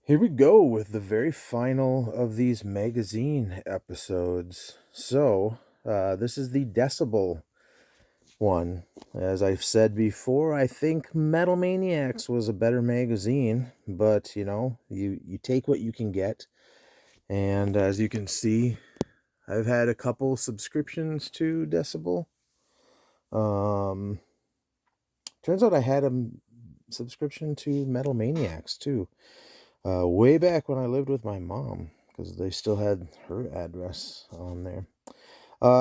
Here we go with the very final of these magazine episodes. This is the Decibel one. As I've said before, I think Metal Maniacs was a better magazine, but you take what you can get. And as you can see, I've had a couple subscriptions to Decibel. Um, Turns out I had a subscription to Metal Maniacs too. Way back when I lived with my mom, because they still had her address on there.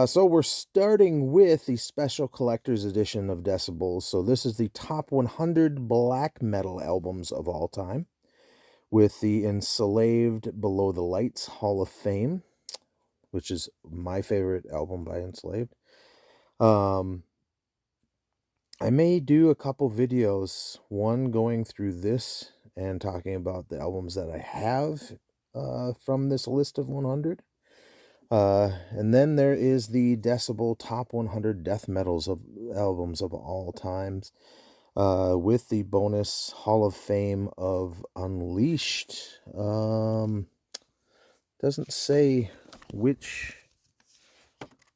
So we're starting with the special collector's edition of Decibels. So this is the top 100 black metal albums of all time, with the Enslaved Below the Lights Hall of Fame, which is my favorite album by Enslaved. I may do a couple videos, one going through this and talking about the albums that I have from this list of 100. And then there is the Decibel Top 100 Death Metals of albums of all times, with the bonus Hall of Fame of Unleashed. Doesn't say which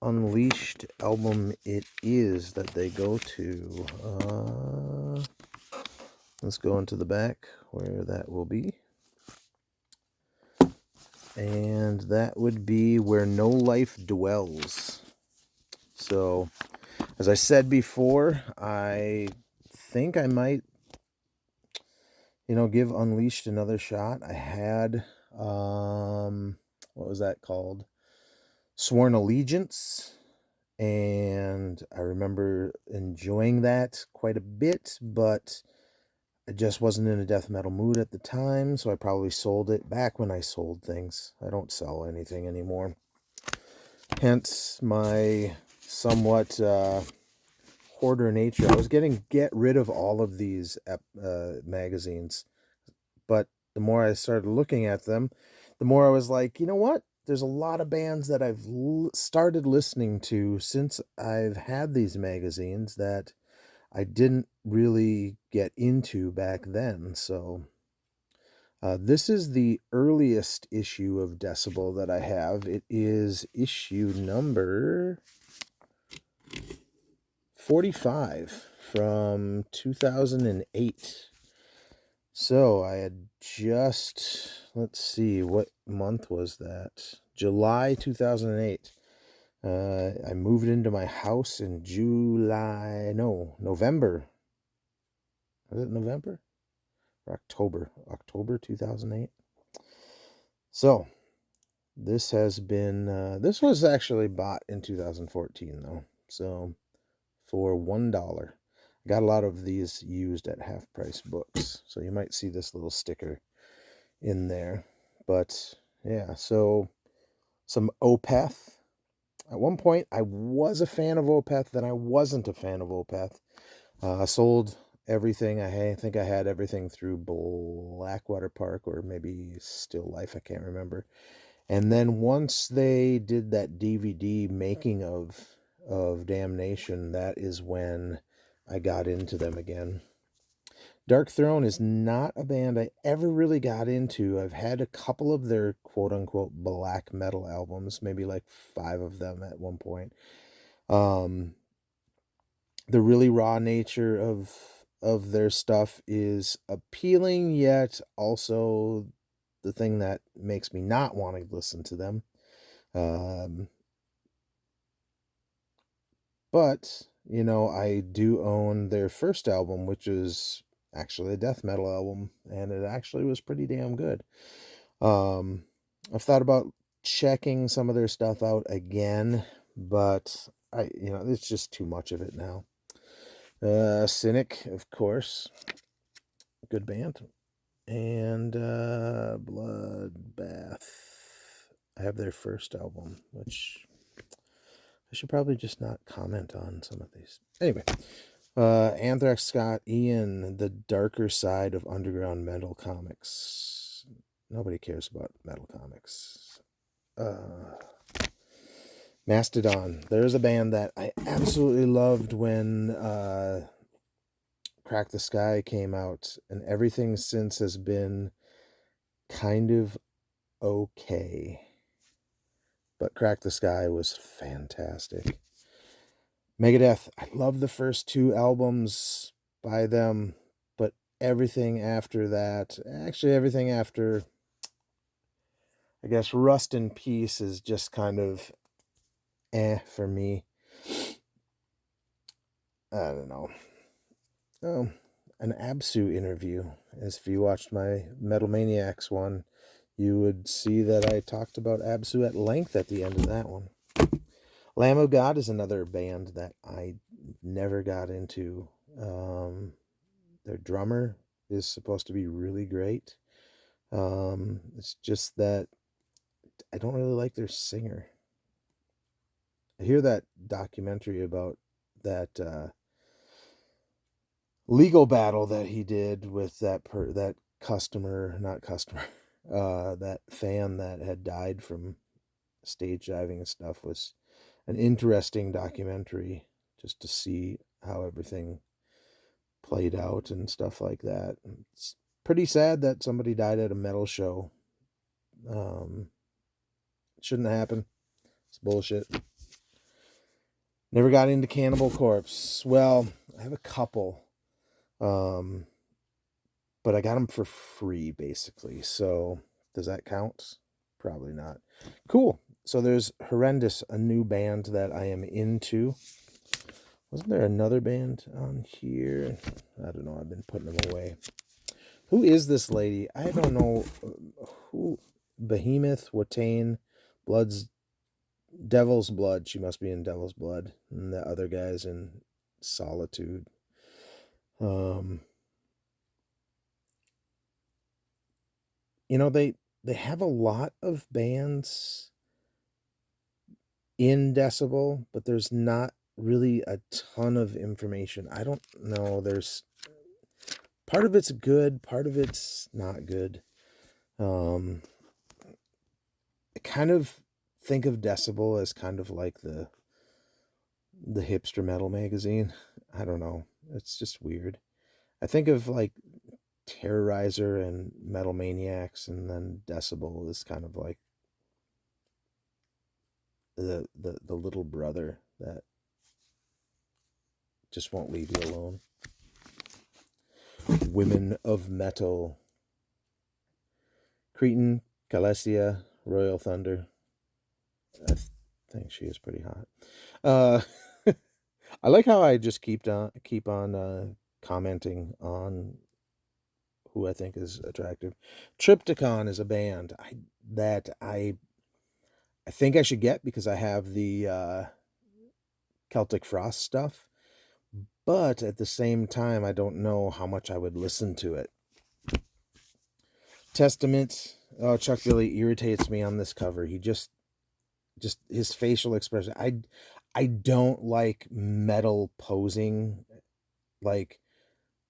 Unleashed album it is that they go to. Let's go into the back where that will be. And that would be Where No Life Dwells. So, as I said before, I think I might, give Unleashed another shot. I had, what was that called? Sworn Allegiance. And I remember enjoying that quite a bit, but I just wasn't in a death metal mood at the time, so I probably sold it back when I sold things. I don't sell anything anymore. Hence my somewhat hoarder nature. I was get rid of all of these magazines, but the more I started looking at them, the more I was like, you know what? There's a lot of bands that I've started listening to since I've had these magazines that I didn't really get into back then. So this is the earliest issue of Decibel that I have. It is issue number 45 from 2008. So I had just, let's see, what month was that? July 2008. I moved into my house in November. Was it November? Or October 2008. So this has been, this was actually bought in 2014 though. So for $1. I got a lot of these used at half price books, so you might see this little sticker in there. But yeah, so some Opeth. At one point, I was a fan of Opeth, then I wasn't a fan of Opeth. I sold everything. I think I had everything through Blackwater Park or maybe Still Life. I can't remember. And then once they did that DVD making of Damnation, that is when I got into them again. Dark Throne is not a band I ever really got into. I've had a couple of their quote-unquote black metal albums, maybe like 5 of them at one point. The really raw nature of their stuff is appealing, yet also the thing that makes me not want to listen to them. But, I do own their first album, which is actually a death metal album, and it actually was pretty damn good. I've thought about checking some of their stuff out again, but it's just too much of it now. Cynic, of course, good band, and Bloodbath. I have their first album, which I should probably just not comment on some of these. Anyway, Anthrax, Scott Ian, The Darker Side of Underground Metal Comics. Nobody cares about metal comics. Mastodon. There's a band that I absolutely loved when Crack the Sky came out, and everything since has been kind of okay. But Crack the Sky was fantastic. Megadeth, I love the first two albums by them, but everything after that, actually everything after, I guess, Rust in Peace is just kind of for me. I don't know. An Absu interview. As if you watched my Metal Maniacs one, you would see that I talked about Absu at length at the end of that one. Lamb of God is another band that I never got into. Their drummer is supposed to be really great. It's just that I don't really like their singer. I hear that documentary about that legal battle that he did with that that fan that had died from stage diving and stuff was an interesting documentary just to see how everything played out and stuff like that. It's pretty sad that somebody died at a metal show. Shouldn't happen. It's bullshit. Never got into Cannibal Corpse. Well, I have a couple. But I got them for free, basically. So, does that count? Probably not. Cool. So there's Horrendous, a new band that I am into. Wasn't there another band on here? I don't know. I've been putting them away. Who is this lady? I don't know who. Behemoth, Watain, Devil's Blood. She must be in Devil's Blood. And the other guy's in Solitude. You know, they have a lot of bands in Decibel, but there's not really a ton of information. I don't know. There's part of it's good, part of it's not good. I kind of think of Decibel as kind of like the hipster metal magazine. I don't know. It's just weird. I think of like Terrorizer and Metal Maniacs, and then Decibel is kind of like the little brother that just won't leave you alone. Women of Metal. Cretan, Calesia, Royal Thunder. I think she is pretty hot. I like how I just keep on commenting on who I think is attractive. Triptychon is a band that I think I should get because I have the Celtic Frost stuff, but at the same time, I don't know how much I would listen to it. Testament. Oh, Chuck really irritates me on this cover. He just his facial expression. I don't like metal posing like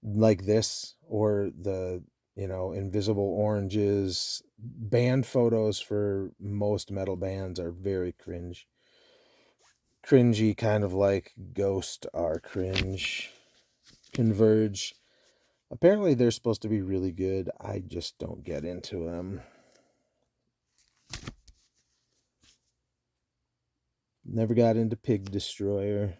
this, or the invisible oranges. Band photos for most metal bands are very cringy, kind of like Ghost are cringe. Converge, apparently they're supposed to be really good. I just don't get into them. Never got into Pig Destroyer.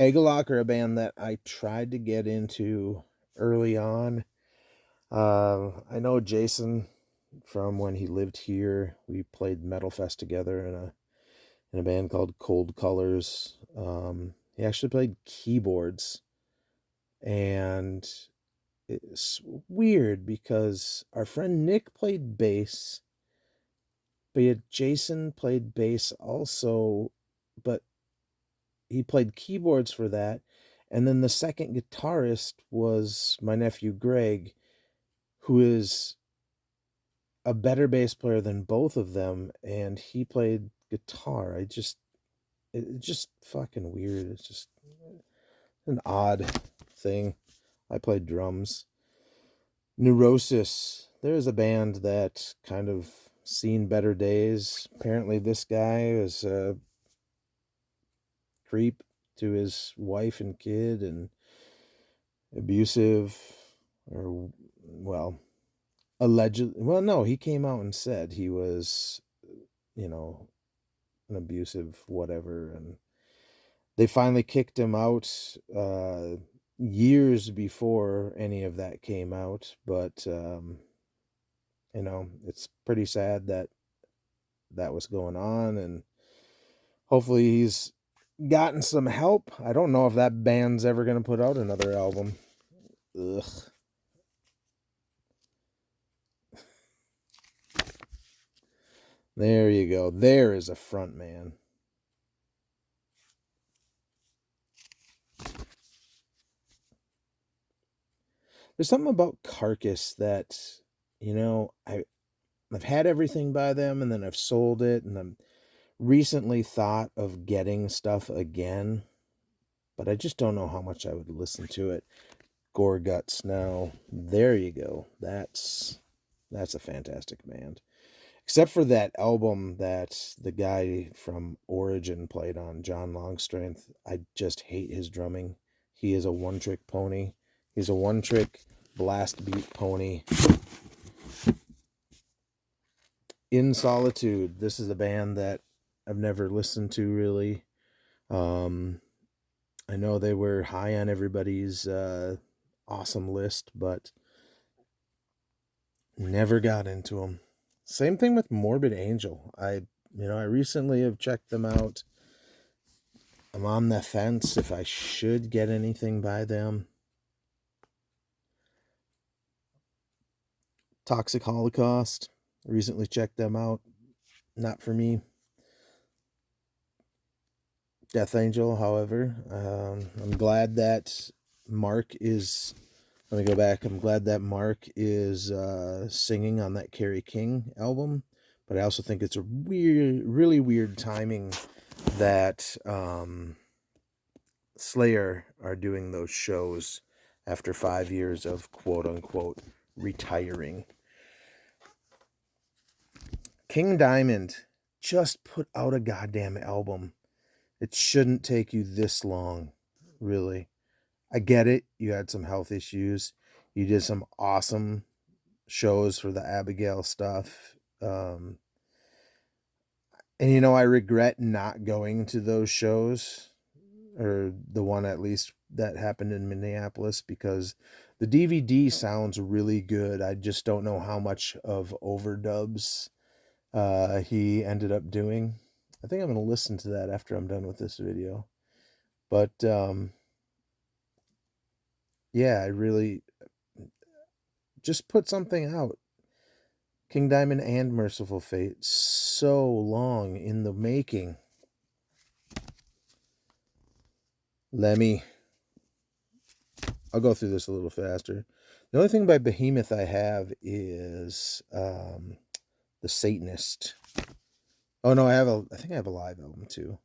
Eggelock are a band that I tried to get into early on. I know Jason from when he lived here. We played Metal Fest together in a band called Cold Colors. He actually played keyboards, and it's weird because our friend Nick played bass, but yet Jason played bass also, but he played keyboards for that. And then the second guitarist was my nephew Greg, who is a better bass player than both of them, and he played guitar. It's just fucking weird. It's just an odd thing. I played drums. Neurosis. There's a band that kind of seen better days. Apparently this guy is a creep to his wife and kid, and abusive, or, well, alleged. Well, no, he came out and said he was, an abusive whatever, and they finally kicked him out years before any of that came out. But it's pretty sad that that was going on, and hopefully he's gotten some help. I don't know if that band's ever going to put out another album. Ugh. There you go. There is a front man. There's something about Carcass that, I've had everything by them, and then I've sold it, and I'm recently thought of getting stuff again, but I just don't know how much I would listen to it. Gore Guts now. There you go. That's a fantastic band. Except for that album that the guy from Origin played on, John Longstrength. I just hate his drumming. He is a one-trick pony. He's a one-trick blast beat pony. In Solitude. This is a band that I've never listened to, really. I know they were high on everybody's awesome list, but never got into them. Same thing with Morbid Angel. I recently have checked them out. I'm on the fence if I should get anything by them. Toxic Holocaust. Recently checked them out. Not for me. Death Angel, however. I'm glad that Mark is... Let me go back. I'm glad that Mark is singing on that Kerry King album. But I also think it's a really weird timing that Slayer are doing those shows after 5 years of quote-unquote retiring. King Diamond just put out a goddamn album. It shouldn't take you this long, really. I get it. You had some health issues. You did some awesome shows for the Abigail stuff. And, I regret not going to those shows, or the one at least that happened in Minneapolis, because the DVD sounds really good. I just don't know how much of overdubs he ended up doing. I think I'm going to listen to that after I'm done with this video. But, yeah, I really just put something out. King Diamond and Merciful Fate. So long in the making. Lemmy. I'll go through this a little faster. The only thing by Behemoth I have is The Satanist. Oh no, I think I have a live album too.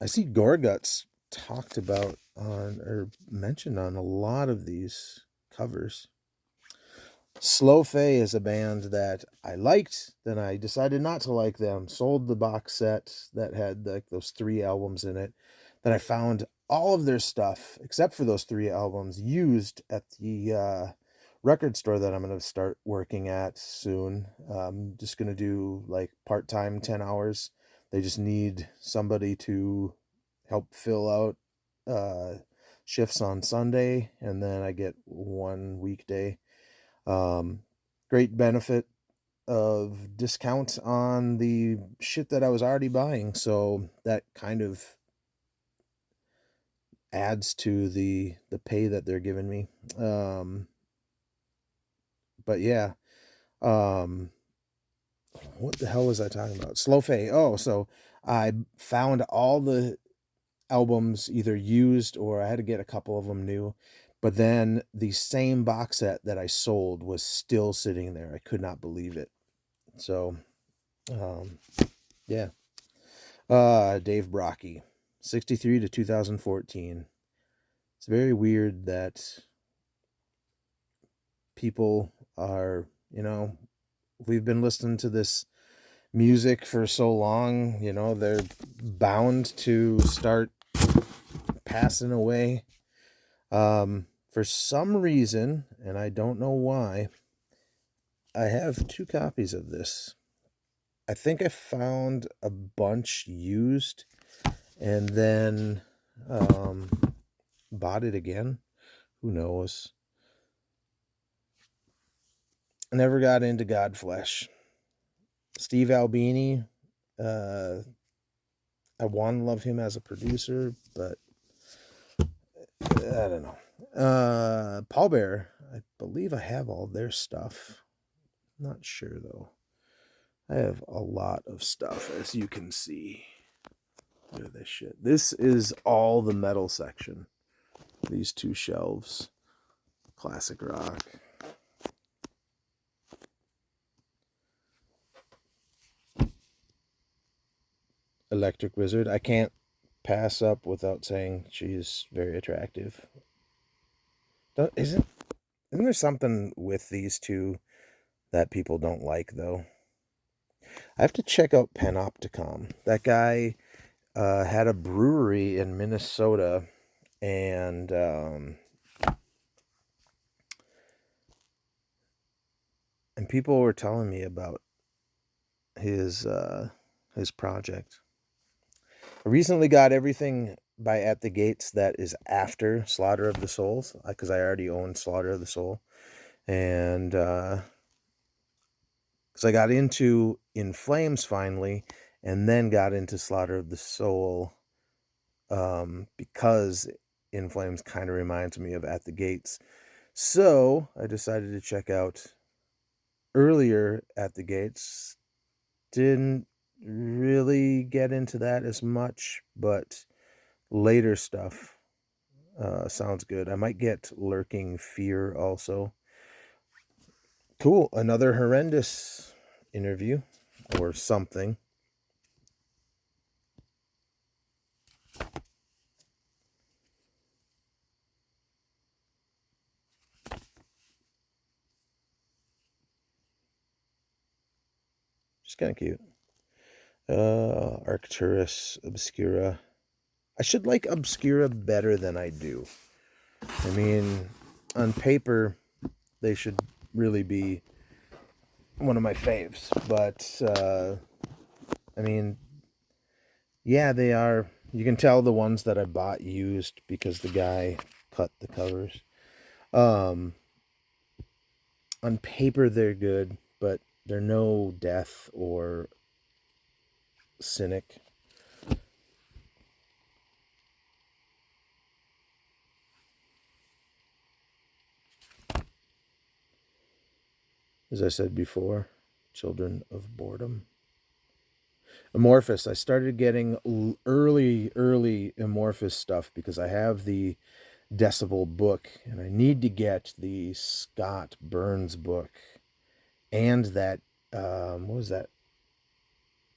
I see Gorguts talked about on, or mentioned on, a lot of these covers. Slow Fae is a band that I liked, then I decided not to like them. Sold the box set that had like those 3 albums in it. Then I found all of their stuff, except for those 3 albums, used at the record store that I'm going to start working at soon. I'm just going to do like part-time 10 hours. They just need somebody to help fill out shifts on Sunday, and then I get 1 weekday. Great benefit of discounts on the shit that I was already buying, so that kind of adds to the pay that they're giving me. But yeah, what the hell was I talking about? Slow Fae. Oh, so I found all the albums either used, or I had to get a couple of them new. But then the same box set that I sold was still sitting there. I could not believe it. So, yeah. Dave Brockie, 63 to 2014. It's very weird that people are, we've been listening to this music for so long, they're bound to start passing away. For some reason, and I don't know why, I have 2 copies of this. I think I found a bunch used and then bought it again. Who knows? I never got into Godflesh. Steve Albini, I want to love him as a producer, but I don't know. Paul Bear, I believe I have all their stuff. Not sure though. I have a lot of stuff, as you can see. Look at this shit. This is all the metal section. These 2 shelves. Classic rock. Electric Wizard. I can't pass up without saying she's very attractive. Isn't there something with these 2 that people don't like, though? I have to check out Panopticon. That guy had a brewery in Minnesota, and people were telling me about his project. I recently got everything by At the Gates that is after Slaughter of the Souls, because I already owned Slaughter of the Soul, and because I got into In Flames finally, and then got into Slaughter of the Soul, because In Flames kind of reminds me of At the Gates. So I decided to check out earlier At the Gates. Didn't really get into that as much, but later stuff sounds good. I might get Lurking Fear also. Cool. Another horrendous interview or something. Just kind of cute. Arcturus Obscura. I should like Obscura better than I do. I mean, on paper, they should really be one of my faves. But, I mean, yeah, they are. You can tell the ones that I bought used because the guy cut the covers. On paper, they're good, but they're no Death or Cynic. As I said before, Children of Boredom. Amorphous. I started getting early Amorphous stuff because I have the Decibel book, and I need to get the Scott Burns book and that, what was that?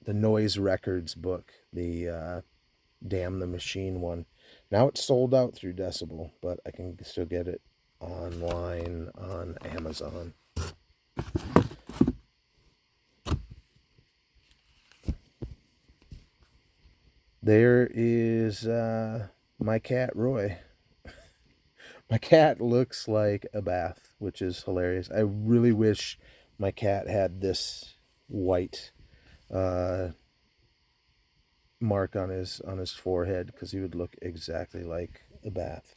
The Noise Records book, the Damn the Machine one. Now it's sold out through Decibel, but I can still get it online on Amazon. There is my cat, Roy. My cat looks like a bath, which is hilarious. I really wish my cat had this white mark on his forehead, because he would look exactly like a bath.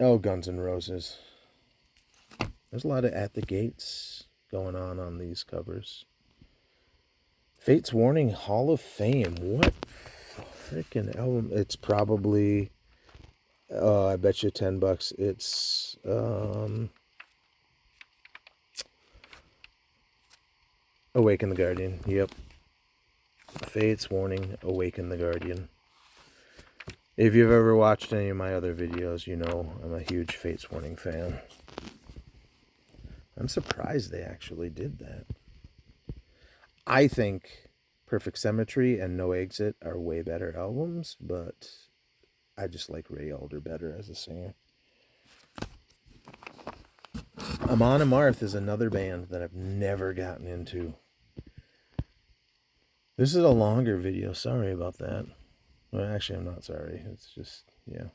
Oh, Guns N' Roses. There's a lot of At the Gates going on these covers. Fate's Warning Hall of Fame. What freaking album? It's probably, I bet you $10. It's Awaken the Guardian. Yep. Fate's Warning, Awaken the Guardian. If you've ever watched any of my other videos, you know I'm a huge Fate's Warning fan. I'm surprised they actually did that. I think Perfect Symmetry and No Exit are way better albums, but I just like Ray Alder better as a singer. Amon Amarth is another band that I've never gotten into. This is a longer video. Sorry about that. Well, actually, I'm not sorry. It's just, yeah.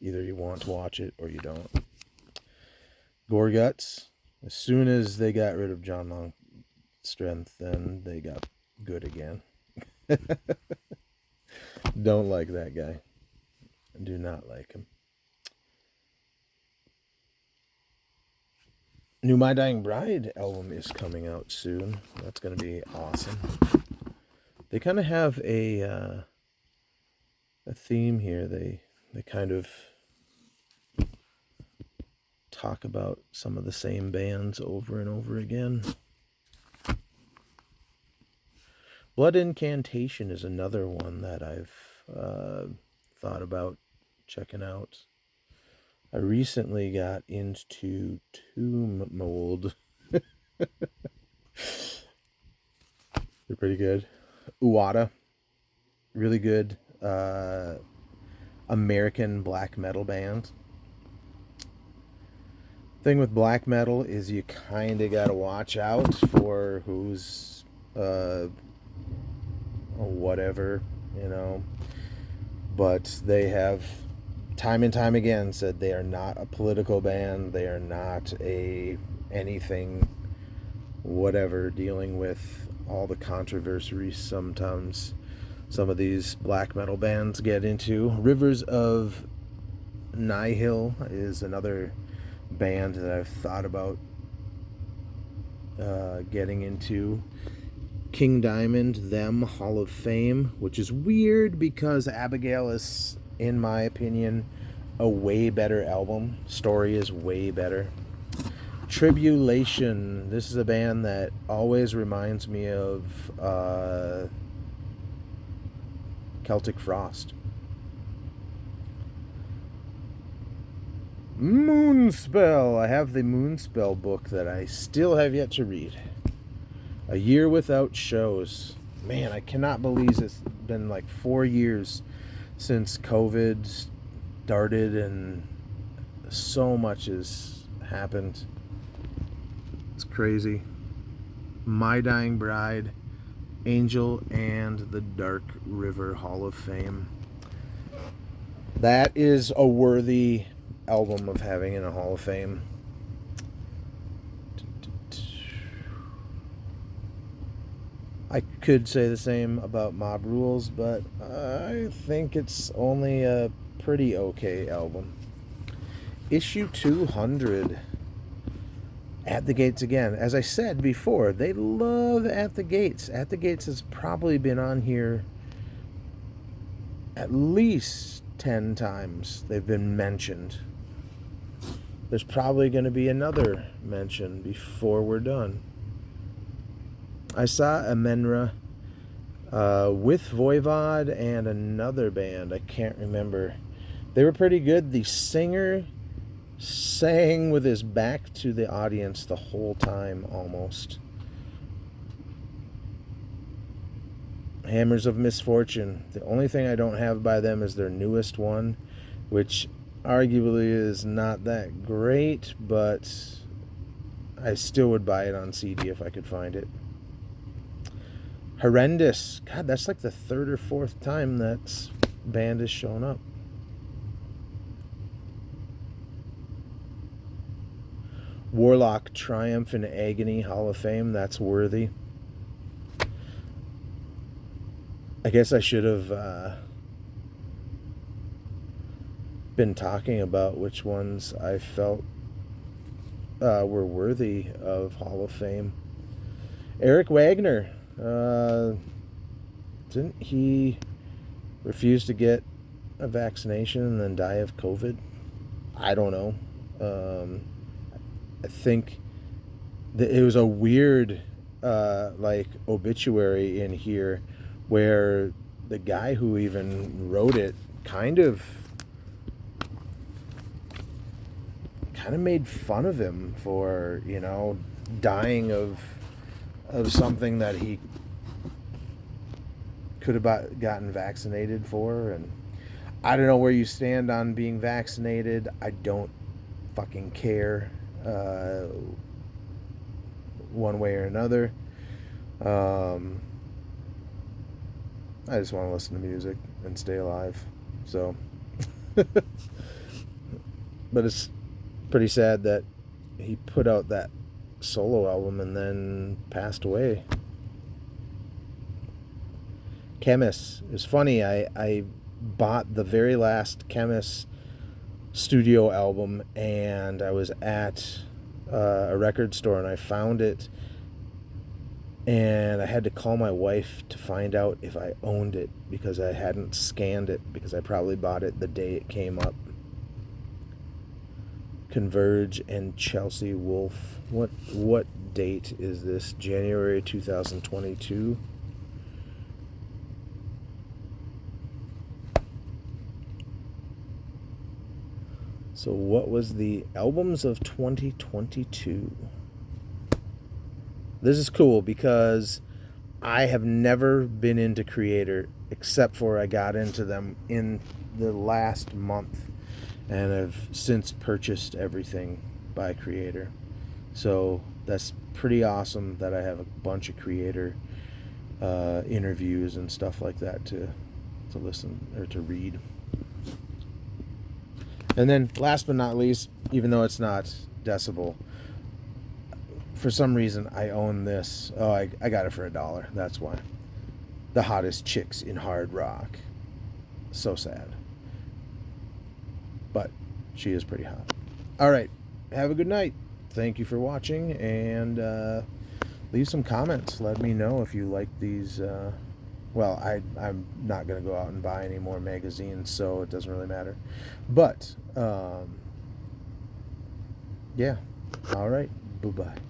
Either you want to watch it or you don't. Gore Guts. As soon as they got rid of John Longstrength, then they got good again. Don't like that guy. Do not like him. New My Dying Bride album is coming out soon. That's going to be awesome. They kind of have a theme here. They kind of talk about some of the same bands over and over again. Blood Incantation is another one that I've thought about checking out. I recently got into Tomb Mold. They're pretty good. Uwada, really good American black metal band. Thing with black metal is you kind of got to watch out for who's whatever, you know. But they have time and time again said they are not a political band. They are not a anything whatever dealing with all the controversies sometimes some of these black metal bands get into. Rivers of Nihil is another band that I've thought about getting into. King Diamond, Them, Hall of Fame, which is weird because Abigail is, in my opinion, a way better album. Story is way better. Tribulation, this is a band that always reminds me of Celtic Frost. Moonspell, I have the Moonspell book that I still have yet to read. A year without shows. Man, I cannot believe it's been like 4 years since COVID started and so much has happened. It's crazy. My Dying Bride, Angel and the Dark River Hall of Fame. That is a worthy album of having in a Hall of Fame. I could say the same about Mob Rules, but I think it's only a pretty okay album. Issue 200. At the Gates again. As I said before, they love At the Gates. At the Gates has probably been on here at least 10 times. They've been mentioned. There's probably going to be another mention before we're done. I saw Amenra with Voivod and another band. I can't remember. They were pretty good. The singer sang with his back to the audience the whole time, almost. Hammers of Misfortune. The only thing I don't have by them is their newest one, which arguably is not that great, but I still would buy it on CD if I could find it. Horrendous. God, that's like the third or fourth time that band has shown up. Warlock, Triumph and Agony, Hall of Fame. That's worthy. I guess I should have been talking about which ones I felt were worthy of Hall of Fame. Eric Wagner. Didn't he refuse to get a vaccination and then die of COVID? I don't know. I think that it was a weird like obituary in here where the guy who even wrote it kind of made fun of him for, you know, dying of something that he could have gotten vaccinated for. And I don't know where you stand on being vaccinated. I don't fucking care one way or another. I just want to listen to music and stay alive. So, but it's pretty sad that he put out that solo album and then passed away. Chemist. It's funny, I bought the very last Chemist studio album, and I was at a record store and I found it, and I had to call my wife to find out if I owned it because I hadn't scanned it, because I probably bought it the day it came up. Converge and Chelsea Wolfe. What date is this? January 2022. So what was the albums of 2022? This is cool because I have never been into Creator except for I got into them in the last month, and I've since purchased everything by Creator. So that's pretty awesome that I have a bunch of Creator interviews and stuff like that to listen or to read. And then last but not least, even though it's not Decibel, for some reason I own this. Oh, I got it for $1. That's why. The Hottest Chicks in Hard Rock. So sad. But she is pretty hot. All right. Have a good night. Thank you for watching, and leave some comments. Let me know if you like these. Well, I'm not going to go out and buy any more magazines, so it doesn't really matter. But, yeah. All right. Bye-bye.